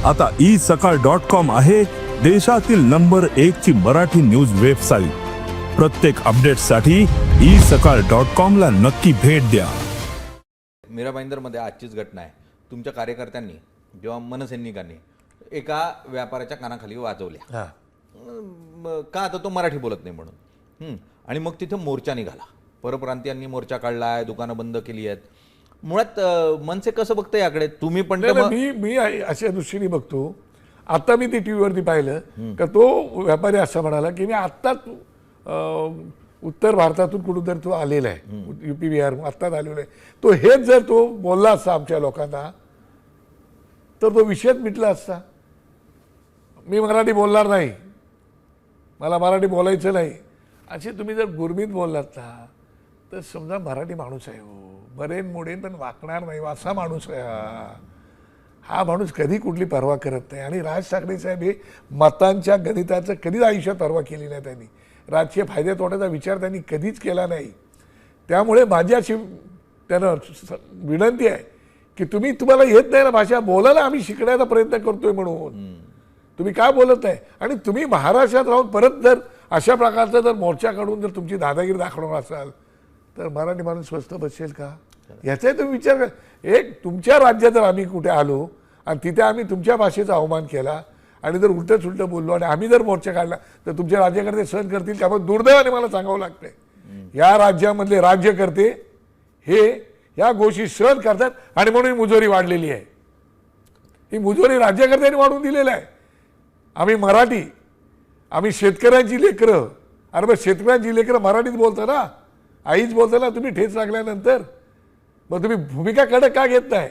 आता isakal.com आहे देशातील नंबर 1 ची मराठी न्यूज वेबसाईट। प्रत्येक अपडेटसाठी isakal.com ला नक्की भेट द्या। मीरा भाईंदरमध्ये आजचीच घटना आहे। तुमच्या कार्यकर्त्यांनी जेव्हा मनसैनिकांनी एका व्यापाऱ्याच्या कानाखाली वाजवल्या का आता तो मराठी बोलत नाही म्हणून, आणि मग तिथे मोर्चा निघाला। परप्रांतीयांनी मोर्चा काढलाय, दुकानं बंद केली आहेत। मुळात मनसे कसं बघतं याकडे? तुम्ही पण मी अशा दृष्टीने बघतो। आता मी ती टीव्हीवरती पाहिलं का तो व्यापारी असं म्हणाला की मी आत्ताच उत्तर भारतातून कुठून तर तो आलेला आहे, युपी बिहार आत्ताच आलेला आहे। तो हेच जर तो बोलला असता आमच्या लोकांना तर तो विषयच मिटला असता। मी मराठी बोलणार नाही, मला मराठी बोलायचं नाही असे तुम्ही जर गुरमीत बोललात ना तर समजा मराठी माणूस आहे, हो मरेन मोडेन पण वाकणार नाही असा माणूस आहे। हा माणूस कधी कुठली पर्वा करत नाही। आणि राज ठाकरे साहेब हे मतांच्या गणिताचं कधीच आयुष्यात पर्वा केली नाही त्यांनी। राजकीय फायदे तोट्याचा विचार त्यांनी कधीच केला नाही। त्यामुळे माझी अशी त्यांना विनंती आहे की तुम्हाला येत नाही ना भाषा, बोलायला आम्ही शिकण्याचा प्रयत्न करतोय म्हणून तुम्ही काय बोलत आहे। आणि तुम्ही महाराष्ट्रात राहून परत जर अशा प्रकारचा जर मोर्चा काढून जर तुमची दादागिरी दाखवणार असाल तर मराठी माणूस स्वस्त बसेल का? याचाही तुम्ही विचार करा। एक तुमच्या राज्यात जर आम्ही कुठे आलो आणि तिथे आम्ही तुमच्या भाषेचा अवमान केला आणि जर उलटं सुलटं बोललो आणि आम्ही जर मोर्चा काढला तर तुमच्या राज्याकरते सहन करतील का? दुर्दैवाने मला सांगावं लागतंय या राज्यामधले राज्यकर्ते हे या गोष्टी सहन करतात आणि म्हणून मुजोरी वाढलेली आहे। ही मुजोरी राज्यकर्त्यांनी वाढवून दिलेलं आहे। आम्ही मराठी, आम्ही शेतकऱ्यांची लेकरं, अरे मग शेतकऱ्यांची लेकरं मराठीत बोलता ना, आईच बोलता ना। तुम्ही ठेच लागल्यानंतर मग तुम्ही भूमिका कडक का घेत नाही?